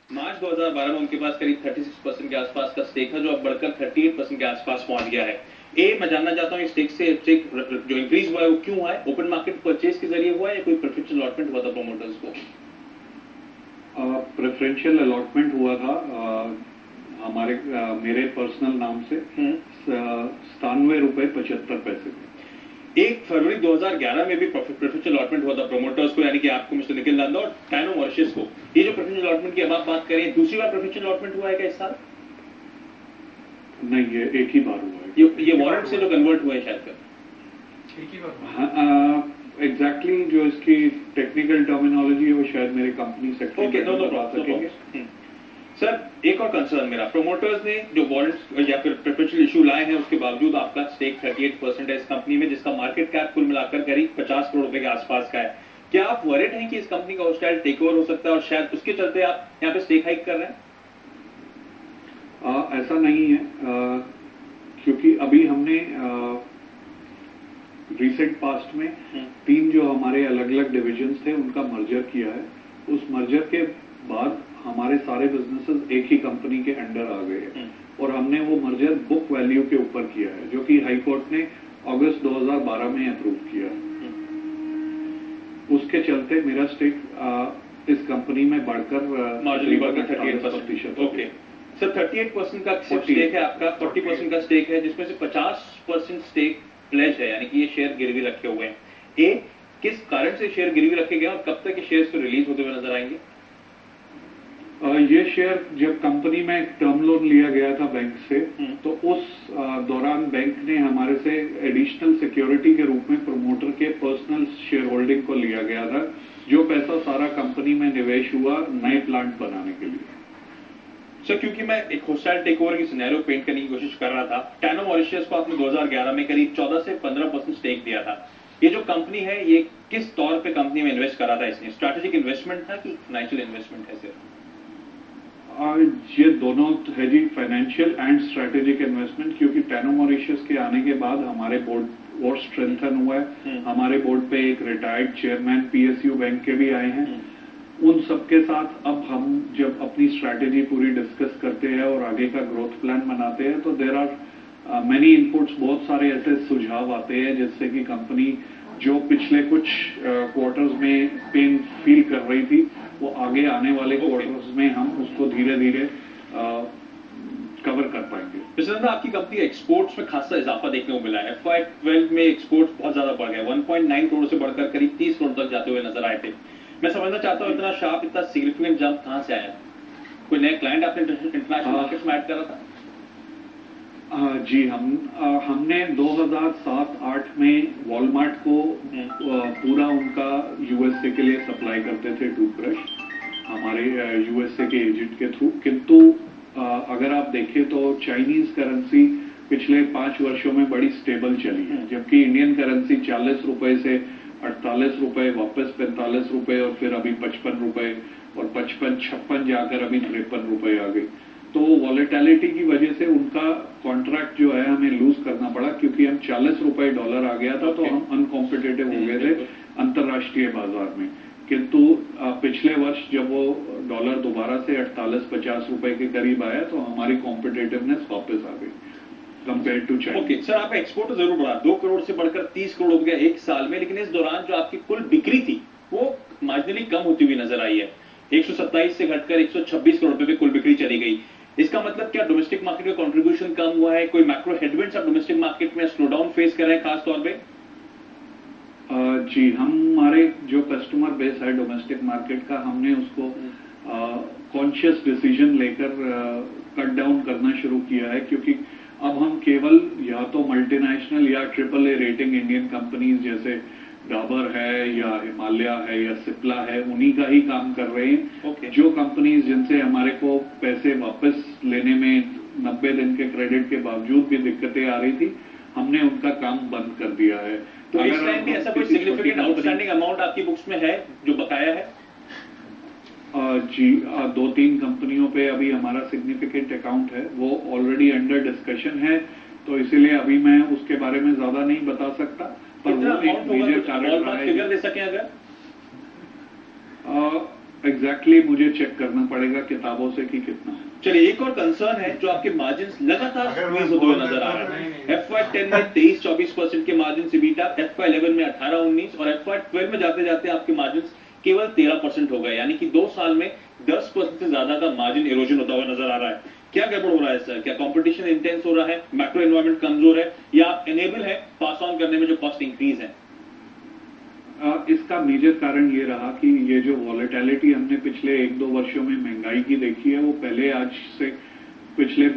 मार्च 2012 में उनके पास करीब 36% के आसपास का स्टेक था, जो अब बढ़कर 38% के आसपास पहुंच गया है। मैं जानना चाहता हूँ स्टेक जो इंक्रीज हुआ है वो क्यों हुआ है? ओपन मार्केट परचेज के जरिए हुआ है या कोई प्रेफरेंशियल अलॉटमेंट हुआ था प्रोमोटर्स को? प्रेफरेंशियल अलॉटमेंट हुआ था मेरे पर्सनल नाम से 97 रुपए 75 पैसे में। 1 फरवरी 2011 में भी प्रेफरेंशियल अलॉटमेंट हुआ था प्रोमोटर्स को, यानी कि आपको मिस्टर निखिल नंदा और टाइनो मॉरिशस को। ये जो प्रेफरेंशियल अलॉटमेंट की अब आप बात करें, दूसरी बार प्रेफरेंशियल अलॉटमेंट हुआ है क्या इस साल? नहीं, ये एक ही बार हुआ है। ये वारंट से जो कन्वर्ट हुआ है शायद एक ही बार। एग्जैक्टली जो इसकी टेक्निकल टर्मिनोलॉजी है वो शायद मेरे कंपनी सेक्रेटरी बता सकेंगे। सर, एक और कंसर्न मेरा, प्रोमोटर्स ने जो वारंट्स या फिर प्रेफरेंशियल इशू लाए हैं उसके बावजूद आपका स्टेक 38% है इस कंपनी में, जिसका मार्केट कैप कुल मिलाकर करीब 50 करोड़ रुपए के आसपास का है। क्या आप वरिड हैं कि इस कंपनी का होस्टाइल टेक ओवर हो सकता है और शायद उसके चलते आप यहाँ पे स्टेक हाइक कर रहे हैं? ऐसा नहीं है, क्योंकि अभी हमने रिसेंट पास्ट में 3 जो हमारे अलग अलग डिविजन्स थे उनका मर्जर किया है। उस मर्जर के बाद हमारे सारे बिजनेसेस एक ही कंपनी के अंडर आ गए हैं और हमने वो मर्जर बुक वैल्यू के ऊपर किया है, जो कि हाई कोर्ट ने अगस्त 2012 में अप्रूव किया। उसके चलते मेरा स्टेक इस कंपनी में बढ़कर 38%। ओके सर, 38% का स्टेक है आपका, 40% का स्टेक है, जिसमें से 50% स्टेक प्लेज है, यानी कि ये शेयर गिरवी रखे हुए हैं। किस कारण से शेयर गिरवी रखे गए और कब तक ये शेयर्स को रिलीज होते हुए नजर आएंगे? ये शेयर जब कंपनी में टर्म लोन लिया गया था बैंक से, तो उस दौरान बैंक ने हमारे से एडिशनल सिक्योरिटी के रूप में प्रोमोटर के पर्सनल शेयर होल्डिंग को लिया गया था, जो पैसा सारा कंपनी में निवेश हुआ नए प्लांट बनाने के लिए। सर, क्योंकि मैं एक होस्टाइल टेकओवर की सिनेरियो पेंट करने की कोशिश कर रहा था, टाइनो मॉरिशस को आपने 2011 में करीब 14 से 15% स्टेक दिया था। ये जो कंपनी है, ये किस तौर पे कंपनी में इन्वेस्ट करा था? इसने स्ट्रैटेजिक इन्वेस्टमेंट था कि फाइनेंशियल इन्वेस्टमेंट है सिर्फ? ये दोनों है जी, फाइनेंशियल एंड स्ट्रैटेजिक इन्वेस्टमेंट, क्योंकि टाइनो मॉरिशस के आने के बाद हमारे बोर्ड और स्ट्रेंथन हुआ है। हमारे बोर्ड पे एक रिटायर्ड चेयरमैन PSU बैंक के भी आए हैं। उन सबके साथ अब हम जब अपनी स्ट्रैटेजी पूरी डिस्कस करते हैं और आगे का ग्रोथ प्लान बनाते हैं, तो देयर आर मैनी इनपुट्स, बहुत सारे ऐसे सुझाव आते हैं जिससे कि कंपनी जो पिछले कुछ क्वार्टर्स में पेन फील कर रही थी, वो आगे आने वाले क्वार्टर्स में हम उसको धीरे धीरे कवर कर पाएंगे। मिस्टर नंदा, आपकी कंपनी एक्सपोर्ट्स में खासा इजाफा देखने को मिला है। FY12 में एक्सपोर्ट्स बहुत ज्यादा बढ़ गए, 1.9 करोड़ से बढ़कर करीब 30 करोड़ तक जाते हुए नजर आए थे। मैं समझना चाहता हूँ इतना शार्प, इतना सिग्निफिकेंट जंप कहां से आया? कोई नया क्लाइंट आपने इंटरनेशनल मार्केट्स में ऐड करा था? जी, हमने 2007-8 में वॉलमार्ट को पूरा उनका USA के लिए सप्लाई करते थे टूथब्रश, हमारे USA के एजेंट के थ्रू। किंतु अगर आप देखें तो चाइनीज करेंसी पिछले 5 वर्षों में बड़ी स्टेबल चली है, जबकि इंडियन करेंसी 40 रुपए से 48 रुपए, वापस 45 रुपए और फिर अभी 55 रुपए और 55-56 जाकर अभी 53 रुपए आ गई। तो वॉलेटिलिटी की वजह से उनका कॉन्ट्रैक्ट जो है हमें लूज करना पड़ा, क्योंकि हम 40 रुपए डॉलर आ गया था, तो हम अनकॉम्पिटेटिव हो गए थे अंतर्राष्ट्रीय बाजार में। किंतु पिछले वर्ष जब वो डॉलर दोबारा से 48-50 रुपए के करीब आया, तो हमारी कॉम्पिटेटिवनेस वापस आ गई compare to China. Okay sir, आपका एक्सपोर्ट तो जरूर बढ़ा, 2 करोड़ से बढ़कर 30 करोड़ हो गया एक साल में, लेकिन इस दौरान जो आपकी कुल बिक्री थी वो मार्जिनली कम होती हुई नजर आई है। 127 से घटकर 126 करोड़ रुपए पे कुल बिक्री चली गई। इसका मतलब क्या डोमेस्टिक मार्केट का कंट्रीब्यूशन कम हुआ है? कोई मैक्रो हेडविंड्स आप डोमेस्टिक मार्केट में स्लो डाउन फेस कर रहे हैं खास तौर पे? जी, हमारे जो कस्टमर बेस है डोमेस्टिक मार्केट का, हमने उसको कॉन्शियस डिसीजन लेकर कट डाउन करना शुरू किया है, क्योंकि अब हम केवल या तो मल्टीनेशनल या AAA रेटिंग इंडियन कंपनीज जैसे डाबर है या हिमालय है या सिप्ला है, उन्हीं का ही काम कर रहे हैं। जो कंपनीज जिनसे हमारे को पैसे वापस लेने में 90 दिन के क्रेडिट के बावजूद भी दिक्कतें आ रही थी, हमने उनका काम बंद कर दिया है। तो इस टाइम भी ऐसा कोई सिग्निफिकेंट आउटस्टैंडिंग अमाउंट आपकी बुक्स में है जो बकाया है? जी, 2-3 कंपनियों पे अभी हमारा सिग्निफिकेंट अकाउंट है, वो ऑलरेडी अंडर डिस्कशन है, तो इसीलिए अभी मैं उसके बारे में ज्यादा नहीं बता सकता। पर वो एक मेजर कारण रहा है। फिगर दे सकें अगर? एग्जैक्टली मुझे चेक करना पड़ेगा किताबों से कि कितना है। चलिए, एक और कंसर्न है जो आपके मार्जिन लगातार स्क्वीज होते हुए नजर आ रहा है। FY10 में 23-24% के मार्जिन EBITDA, FY11 में 18-19 और FY12 में जाते जाते आपके मार्जिन केवल 13% हो गए, यानी कि 2 साल में 10% से ज्यादा का मार्जिन इरोजन होता हुआ नजर आ रहा है। क्या गड़बड़ हो रहा है सर? क्या कंपटीशन इंटेंस हो रहा है, मैक्रो एनवायरमेंट कमजोर है, या आप एनेबल है पास ऑन करने में जो कॉस्ट इंक्रीज है? इसका मेजर कारण ये रहा कि ये जो वॉलेटिलिटी हमने पिछले 1-2 वर्षों में महंगाई की देखी है, वो पहले आज से पिछले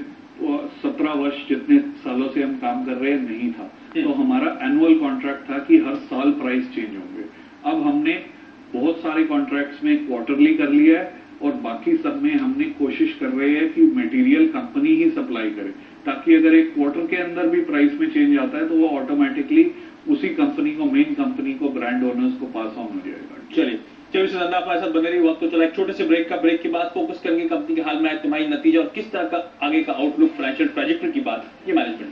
17 वर्ष जितने सालों से हम काम कर रहे हैं नहीं था। तो हमारा एनुअल कॉन्ट्रैक्ट था कि हर साल प्राइस चेंज होंगे। अब हमने बहुत सारे कॉन्ट्रैक्ट्स में क्वार्टरली कर लिया है और बाकी सब में हमने कोशिश कर रहे हैं कि मटेरियल कंपनी ही सप्लाई करे, ताकि अगर एक क्वार्टर के अंदर भी प्राइस में चेंज आता है तो वो ऑटोमेटिकली उसी कंपनी को, मेन कंपनी को, ब्रांड ओनर्स को पास ऑन हो जाएगा। चलिए सर, हमारे साथ बने रही। वक्त तो चला एक छोटे से ब्रेक के बाद फोकस करेंगे कंपनी के हाल में तुम्हारी नतीजा और किस तरह का आगे का आउटलुक, फाइनेंशियल ट्रैजेक्टरी की बात ये मैनेजमेंट